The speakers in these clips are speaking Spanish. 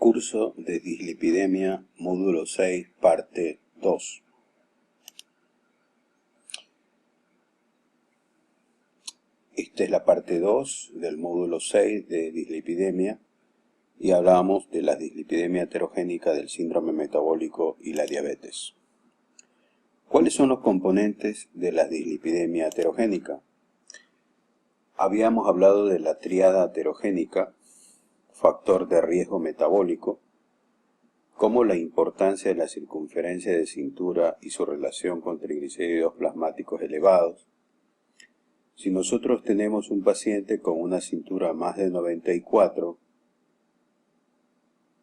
Curso de dislipidemia, módulo 6, parte 2. Esta es la parte 2 del módulo 6 de dislipidemia y hablamos de la dislipidemia heterogénica, del síndrome metabólico y la diabetes. ¿Cuáles son los componentes de la dislipidemia heterogénica? Habíamos hablado de la tríada heterogénica, factor de riesgo metabólico, como la importancia de la circunferencia de cintura y su relación con triglicéridos plasmáticos elevados. Si nosotros tenemos un paciente con una cintura más de 94,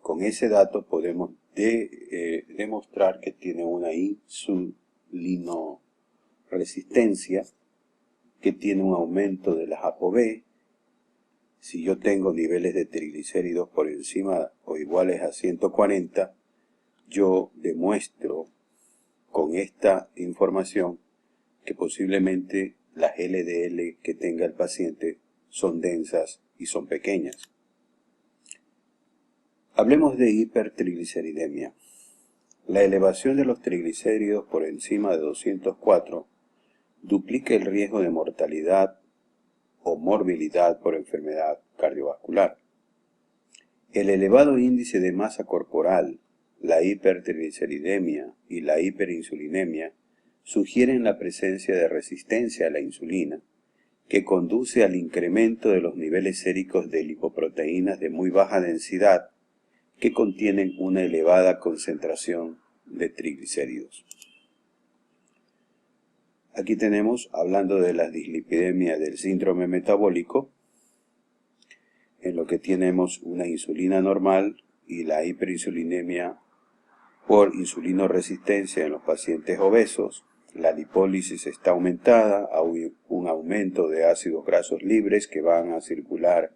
con ese dato podemos demostrar que tiene una insulinoresistencia, que tiene un aumento de las ApoB. Si yo tengo niveles de triglicéridos por encima o iguales a 140, yo demuestro con esta información que posiblemente las LDL que tenga el paciente son densas y son pequeñas. Hablemos de hipertrigliceridemia. La elevación de los triglicéridos por encima de 204 duplica el riesgo de mortalidad o morbilidad por enfermedad cardiovascular. El elevado índice de masa corporal, la hipertrigliceridemia y la hiperinsulinemia sugieren la presencia de resistencia a la insulina, que conduce al incremento de los niveles séricos de lipoproteínas de muy baja densidad que contienen una elevada concentración de triglicéridos. Aquí tenemos, hablando de la dislipidemia del síndrome metabólico, en lo que tenemos una insulina normal y la hiperinsulinemia por insulinoresistencia en los pacientes obesos. La lipólisis está aumentada, hay un aumento de ácidos grasos libres que van a circular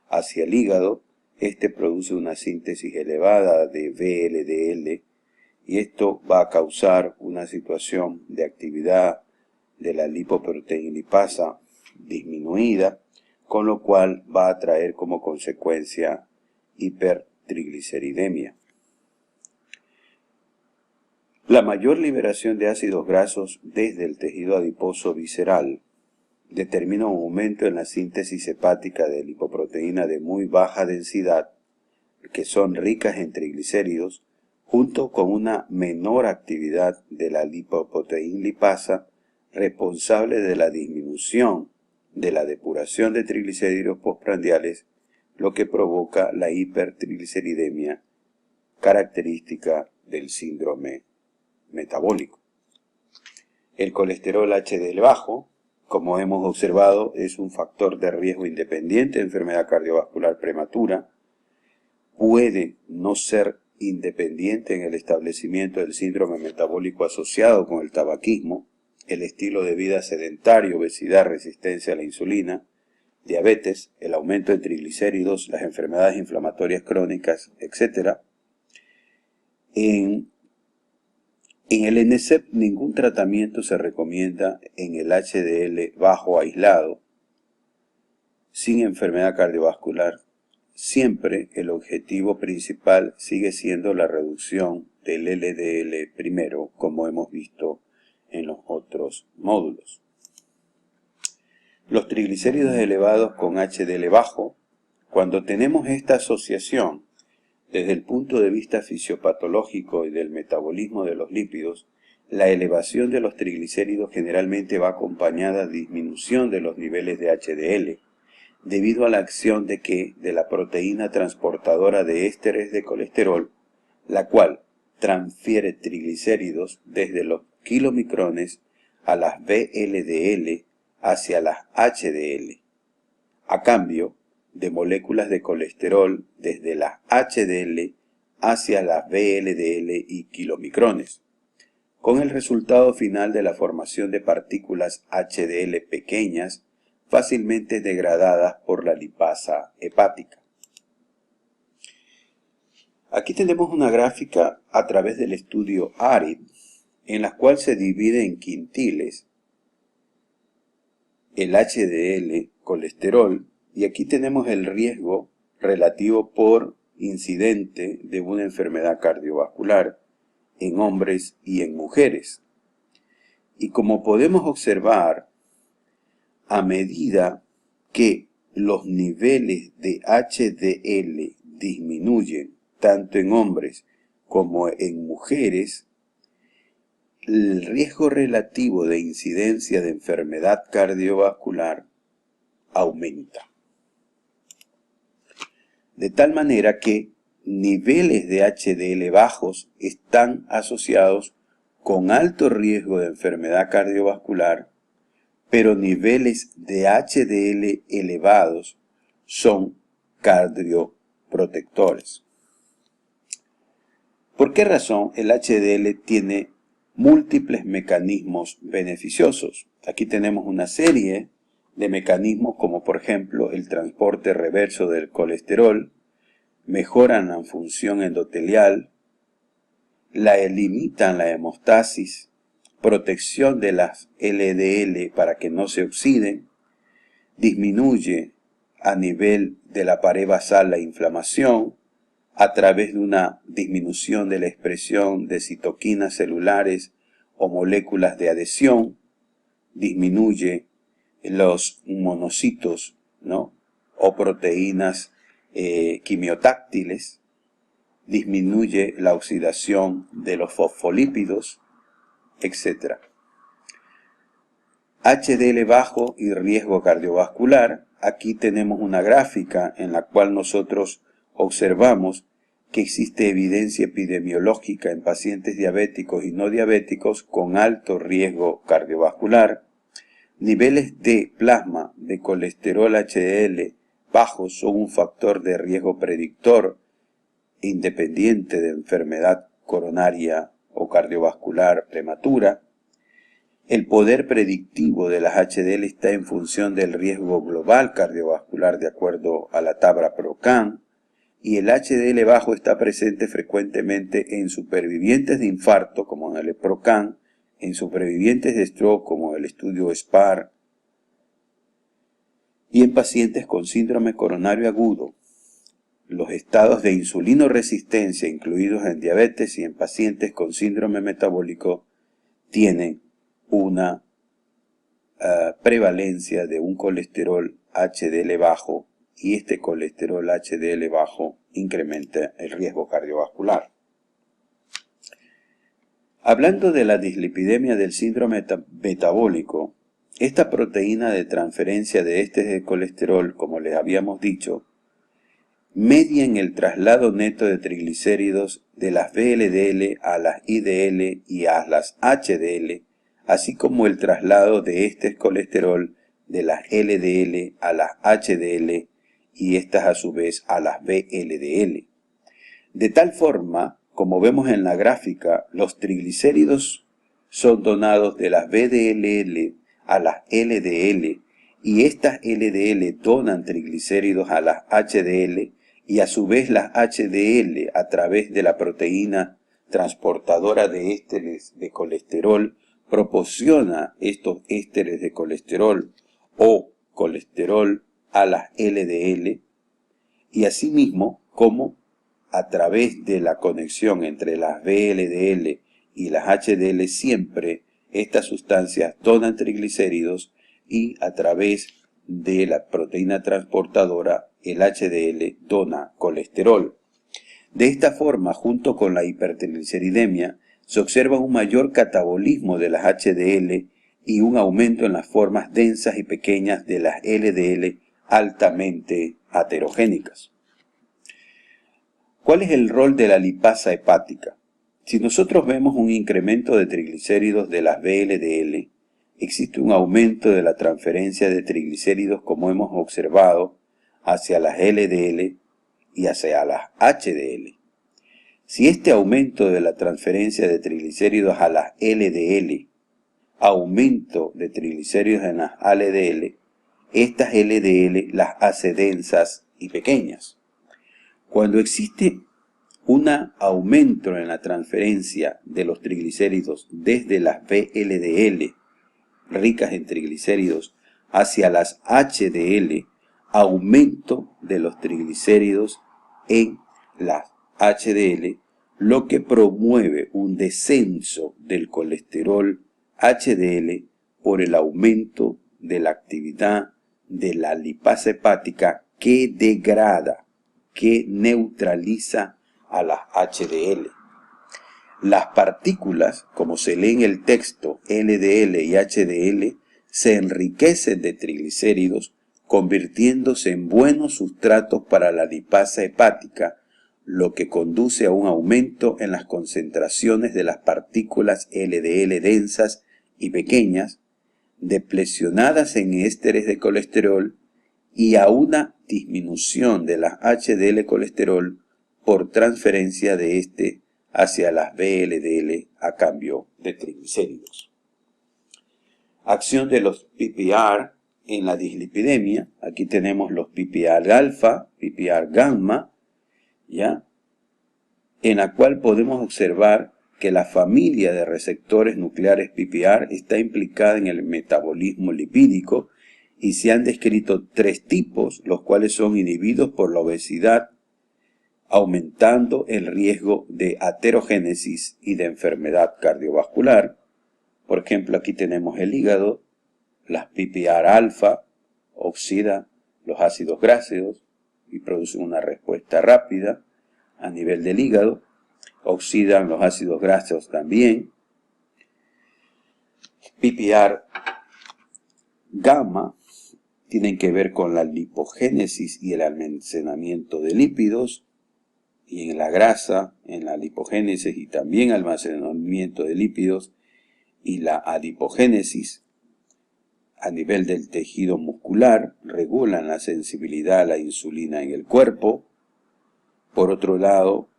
hacia el hígado. Este produce una síntesis elevada de VLDL y esto va a causar una situación de actividad de la lipoproteinlipasa disminuida, con lo cual va a traer como consecuencia hipertrigliceridemia. La mayor liberación de ácidos grasos desde el tejido adiposo visceral determina un aumento en la síntesis hepática de lipoproteína de muy baja densidad, que son ricas en triglicéridos, junto con una menor actividad de la lipoproteinlipasa responsable de la disminución de la depuración de triglicéridos postprandiales, lo que provoca la hipertrigliceridemia característica del síndrome metabólico. El colesterol HDL bajo, como hemos observado, es un factor de riesgo independiente de enfermedad cardiovascular prematura. Puede no ser independiente en el establecimiento del síndrome metabólico asociado con el tabaquismo, el estilo de vida sedentario, obesidad, resistencia a la insulina, diabetes, el aumento de triglicéridos, las enfermedades inflamatorias crónicas, etc. En el NSEP ningún tratamiento se recomienda en el HDL bajo aislado, sin enfermedad cardiovascular. Siempre el objetivo principal sigue siendo la reducción del LDL primero, como hemos visto en los otros módulos. Los triglicéridos elevados con HDL bajo, cuando tenemos esta asociación desde el punto de vista fisiopatológico y del metabolismo de los lípidos, la elevación de los triglicéridos generalmente va acompañada de disminución de los niveles de HDL, debido a la acción de la proteína transportadora de ésteres de colesterol, la cual transfiere triglicéridos desde los kilomicrones a las VLDL hacia las HDL, a cambio de moléculas de colesterol desde las HDL hacia las VLDL y kilomicrones, con el resultado final de la formación de partículas HDL pequeñas fácilmente degradadas por la lipasa hepática. Aquí tenemos una gráfica a través del estudio ARID, en la cual se divide en quintiles el HDL, colesterol, y aquí tenemos el riesgo relativo por incidente de una enfermedad cardiovascular en hombres y en mujeres. Y como podemos observar, a medida que los niveles de HDL disminuyen tanto en hombres como en mujeres, el riesgo relativo de incidencia de enfermedad cardiovascular aumenta. De tal manera que niveles de HDL bajos están asociados con alto riesgo de enfermedad cardiovascular, pero niveles de HDL elevados son cardioprotectores. ¿Por qué razón el HDL tiene múltiples mecanismos beneficiosos? Aquí tenemos una serie de mecanismos como por ejemplo el transporte reverso del colesterol, mejoran la función endotelial, limitan la hemostasis, protección de las LDL para que no se oxiden, disminuye a nivel de la pared basal la inflamación a través de una disminución de la expresión de citoquinas celulares o moléculas de adhesión, disminuye los monocitos, ¿no?, o proteínas quimiotáctiles, disminuye la oxidación de los fosfolípidos, etc. HDL bajo y riesgo cardiovascular. Aquí tenemos una gráfica en la cual nosotros observamos que existe evidencia epidemiológica en pacientes diabéticos y no diabéticos con alto riesgo cardiovascular. Niveles de plasma de colesterol HDL bajos son un factor de riesgo predictor independiente de enfermedad coronaria o cardiovascular prematura. El poder predictivo de las HDL está en función del riesgo global cardiovascular de acuerdo a la tabla PROCAN, y el HDL bajo está presente frecuentemente en supervivientes de infarto, como en el PROCAN, en supervivientes de stroke, como el estudio SPAR, y en pacientes con síndrome coronario agudo. Los estados de insulinoresistencia, incluidos en diabetes y en pacientes con síndrome metabólico, tienen una prevalencia de un colesterol HDL bajo, y este colesterol HDL bajo incrementa el riesgo cardiovascular. Hablando de la dislipidemia del síndrome metabólico, esta proteína de transferencia de ésteres de colesterol, como les habíamos dicho, media en el traslado neto de triglicéridos de las VLDL a las IDL y a las HDL, así como el traslado de este colesterol de las LDL a las HDL y estas a su vez a las VLDL. De tal forma, como vemos en la gráfica, los triglicéridos son donados de las VLDL a las LDL y estas LDL donan triglicéridos a las HDL y a su vez las HDL a través de la proteína transportadora de ésteres de colesterol proporciona estos ésteres de colesterol o colesterol a las LDL, y asimismo como a través de la conexión entre las VLDL y las HDL siempre estas sustancias donan triglicéridos y a través de la proteína transportadora el HDL dona colesterol. De esta forma, junto con la hipertrigliceridemia, se observa un mayor catabolismo de las HDL y un aumento en las formas densas y pequeñas de las LDL altamente aterogénicas. ¿Cuál es el rol de la lipasa hepática? Si nosotros vemos un incremento de triglicéridos de las VLDL, existe un aumento de la transferencia de triglicéridos, como hemos observado, hacia las LDL y hacia las HDL. Si este aumento de la transferencia de triglicéridos a las LDL, aumento de triglicéridos en las LDL, estas LDL las hace densas y pequeñas. Cuando existe un aumento en la transferencia de los triglicéridos desde las VLDL, ricas en triglicéridos, hacia las HDL, aumento de los triglicéridos en las HDL, lo que promueve un descenso del colesterol HDL por el aumento de la actividad de la lipasa hepática que degrada, que neutraliza a las HDL. Las partículas, como se lee en el texto, LDL y HDL, se enriquecen de triglicéridos, convirtiéndose en buenos sustratos para la lipasa hepática, lo que conduce a un aumento en las concentraciones de las partículas LDL densas y pequeñas, deplecionadas en ésteres de colesterol, y a una disminución de las HDL colesterol por transferencia de este hacia las VLDL a cambio de triglicéridos. Acción de los PPAR en la dislipidemia. Aquí tenemos los PPAR alfa, PPAR gamma, ¿ya? En la cual podemos observar que la familia de receptores nucleares PPAR está implicada en el metabolismo lipídico y se han descrito 3 tipos, los cuales son inhibidos por la obesidad, aumentando el riesgo de aterogénesis y de enfermedad cardiovascular. Por ejemplo, aquí tenemos el hígado, las PPAR alfa oxidan los ácidos grasos y producen una respuesta rápida a nivel del hígado, oxidan los ácidos grasos también. PPAR gamma tienen que ver con la lipogénesis y el almacenamiento de lípidos, y en la grasa, en la lipogénesis y también almacenamiento de lípidos, y la adipogénesis a nivel del tejido muscular, regulan la sensibilidad a la insulina en el cuerpo. Por otro lado,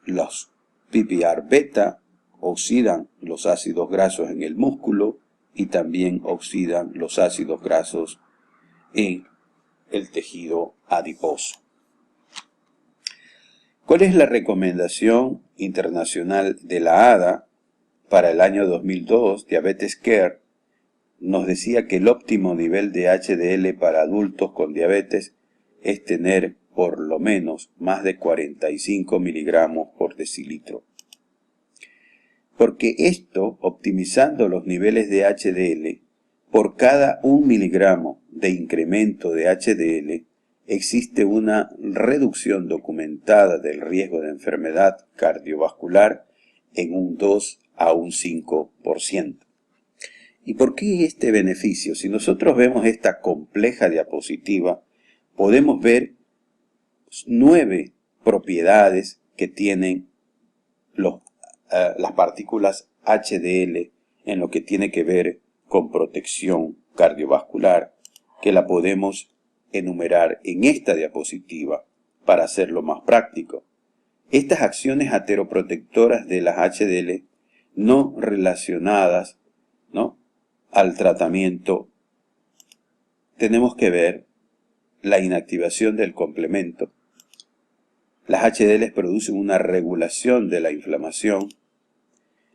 los PPAR beta oxidan los ácidos grasos en el músculo y también oxidan los ácidos grasos en el tejido adiposo. ¿Cuál es la recomendación internacional de la ADA para el año 2002? Diabetes Care nos decía que el óptimo nivel de HDL para adultos con diabetes es tener por lo menos más de 45 miligramos por decilitro. Porque esto, optimizando los niveles de HDL, por cada 1 miligramo de incremento de HDL, existe una reducción documentada del riesgo de enfermedad cardiovascular en un 2 a un 5%. ¿Y por qué este beneficio? Si nosotros vemos esta compleja diapositiva, podemos ver 9 propiedades que tienen las partículas HDL en lo que tiene que ver con protección cardiovascular, que la podemos enumerar en esta diapositiva para hacerlo más práctico. Estas acciones ateroprotectoras de las HDL no relacionadas, al tratamiento, tenemos que ver la inactivación del complemento. Las HDL producen una regulación de la inflamación.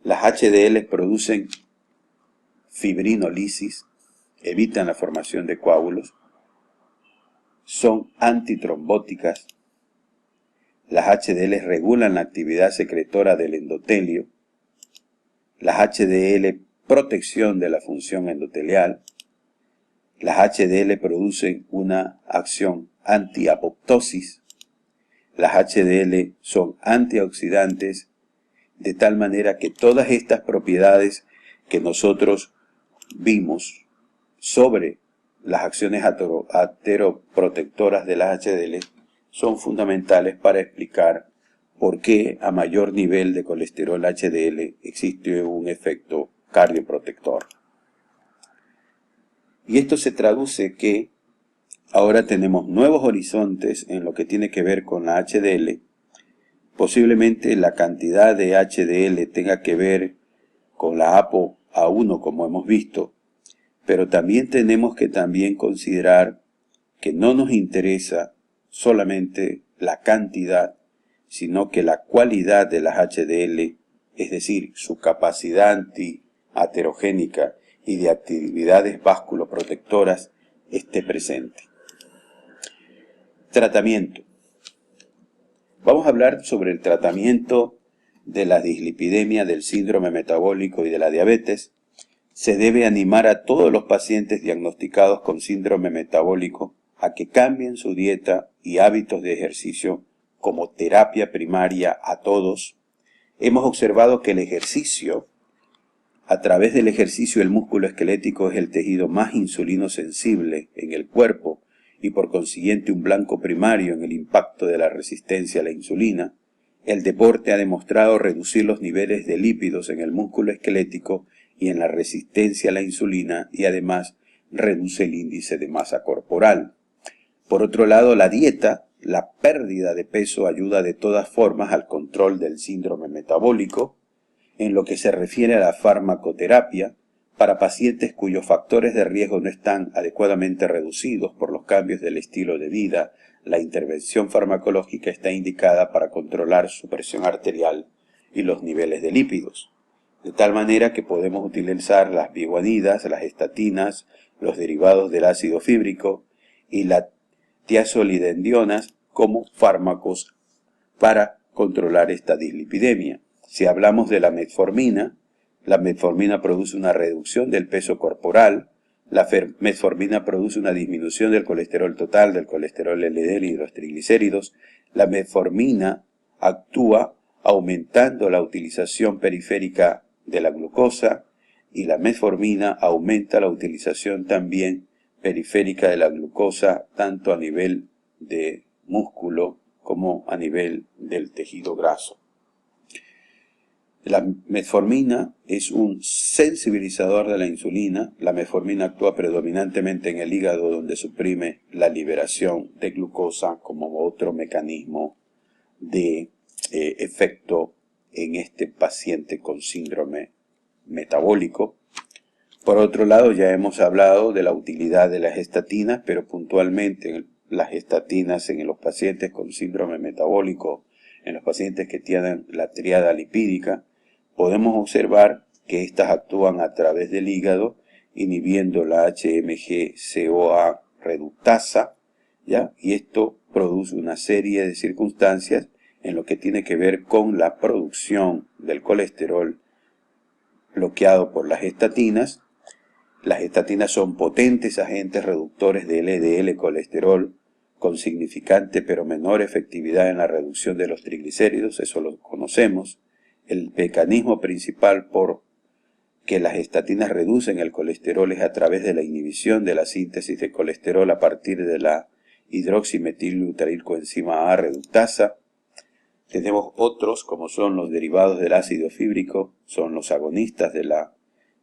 Las HDL producen fibrinolisis, evitan la formación de coágulos, son antitrombóticas. Las HDL regulan la actividad secretora del endotelio. Las HDL protección de la función endotelial. Las HDL producen una acción antiapoptosis. Las HDL son antioxidantes, de tal manera que todas estas propiedades que nosotros vimos sobre las acciones ateroprotectoras de las HDL son fundamentales para explicar por qué a mayor nivel de colesterol HDL existe un efecto cardioprotector. Y esto se traduce que ahora tenemos nuevos horizontes en lo que tiene que ver con la HDL. Posiblemente la cantidad de HDL tenga que ver con la ApoA1, como hemos visto, pero también tenemos que considerar que no nos interesa solamente la cantidad, sino que la cualidad de las HDL, es decir, su capacidad antiaterogénica y de actividades vasculoprotectoras, esté presente. Tratamiento. Vamos a hablar sobre el tratamiento de la dislipidemia, del síndrome metabólico y de la diabetes. Se debe animar a todos los pacientes diagnosticados con síndrome metabólico a que cambien su dieta y hábitos de ejercicio como terapia primaria a todos. Hemos observado que el ejercicio, a través del ejercicio el músculo esquelético es el tejido más insulino sensible en el cuerpo y por consiguiente un blanco primario en el impacto de la resistencia a la insulina. El deporte ha demostrado reducir los niveles de lípidos en el músculo esquelético y en la resistencia a la insulina y además reduce el índice de masa corporal. Por otro lado, la dieta, la pérdida de peso ayuda de todas formas al control del síndrome metabólico. En lo que se refiere a la farmacoterapia, para pacientes cuyos factores de riesgo no están adecuadamente reducidos por los cambios del estilo de vida, la intervención farmacológica está indicada para controlar su presión arterial y los niveles de lípidos. De tal manera que podemos utilizar las biguanidas, las estatinas, los derivados del ácido fíbrico y las tiazolidendionas como fármacos para controlar esta dislipidemia. Si hablamos de la metformina produce una reducción del peso corporal, la metformina produce una disminución del colesterol total, del colesterol LDL y de los triglicéridos. La metformina actúa aumentando la utilización periférica de la glucosa y la metformina aumenta la utilización también periférica de la glucosa tanto a nivel de músculo como a nivel del tejido graso. La metformina es un sensibilizador de la insulina. La metformina actúa predominantemente en el hígado, donde suprime la liberación de glucosa como otro mecanismo de efecto en este paciente con síndrome metabólico. Por otro lado, ya hemos hablado de la utilidad de las estatinas, pero puntualmente las estatinas en los pacientes con síndrome metabólico, en los pacientes que tienen la tríada lipídica, podemos observar que éstas actúan a través del hígado, inhibiendo la HMG-CoA reductasa, ¿ya? Y esto produce una serie de circunstancias en lo que tiene que ver con la producción del colesterol bloqueado por las estatinas. Las estatinas son potentes agentes reductores de LDL colesterol con significante pero menor efectividad en la reducción de los triglicéridos, eso lo conocemos. El mecanismo principal por que las estatinas reducen el colesterol es a través de la inhibición de la síntesis de colesterol a partir de la hidroximetilglutarilcoenzima A reductasa. Tenemos otros como son los derivados del ácido fíbrico, son los agonistas de la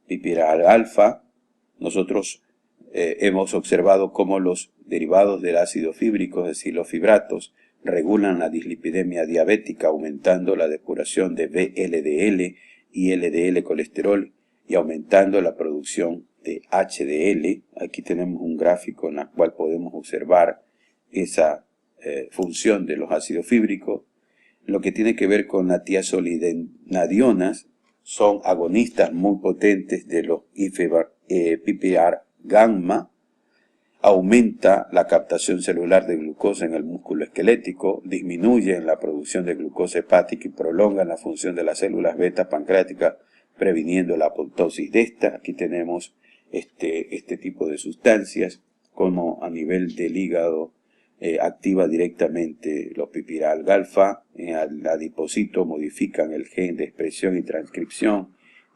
pipiral alfa. Nosotros hemos observado cómo los derivados del ácido fíbrico, es decir, los fibratos, regulan la dislipidemia diabética aumentando la depuración de VLDL y LDL colesterol y aumentando la producción de HDL. Aquí tenemos un gráfico en el cual podemos observar esa función de los ácidos fíbricos. Lo que tiene que ver con la tiazolidendionas son agonistas muy potentes de los PPAR gamma. Aumenta la captación celular de glucosa en el músculo esquelético, disminuye la producción de glucosa hepática y prolonga la función de las células beta pancreáticas, previniendo la apoptosis de esta. Aquí tenemos este tipo de sustancias, como a nivel del hígado activa directamente los pipiral alfa, al adipocito modifican el gen de expresión y transcripción,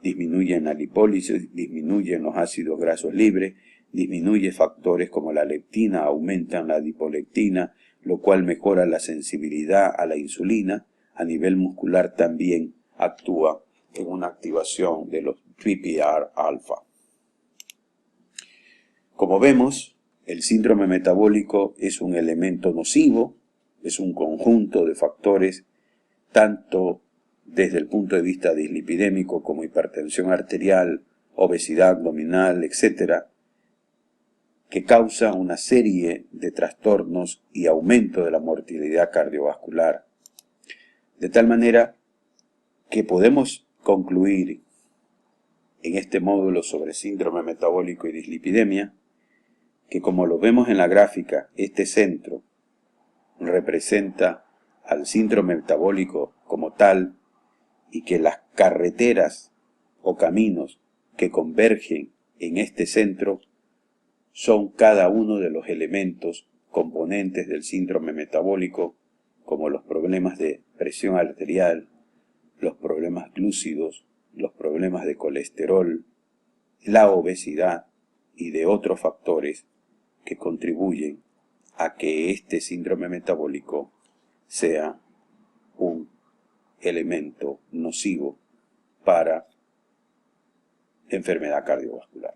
disminuyen la lipólisis, disminuyen los ácidos grasos libres, disminuye factores como la leptina, aumentan la adipolectina, lo cual mejora la sensibilidad a la insulina. A nivel muscular también actúa en una activación de los PPAR alfa. Como vemos, el síndrome metabólico es un elemento nocivo, es un conjunto de factores tanto desde el punto de vista dislipidémico como hipertensión arterial, obesidad abdominal, etc., que causa una serie de trastornos y aumento de la mortalidad cardiovascular. De tal manera que podemos concluir en este módulo sobre síndrome metabólico y dislipidemia que, como lo vemos en la gráfica, este centro representa al síndrome metabólico como tal y que las carreteras o caminos que convergen en este centro son cada uno de los elementos componentes del síndrome metabólico, como los problemas de presión arterial, los problemas glúcidos, los problemas de colesterol, la obesidad y de otros factores que contribuyen a que este síndrome metabólico sea un elemento nocivo para enfermedad cardiovascular.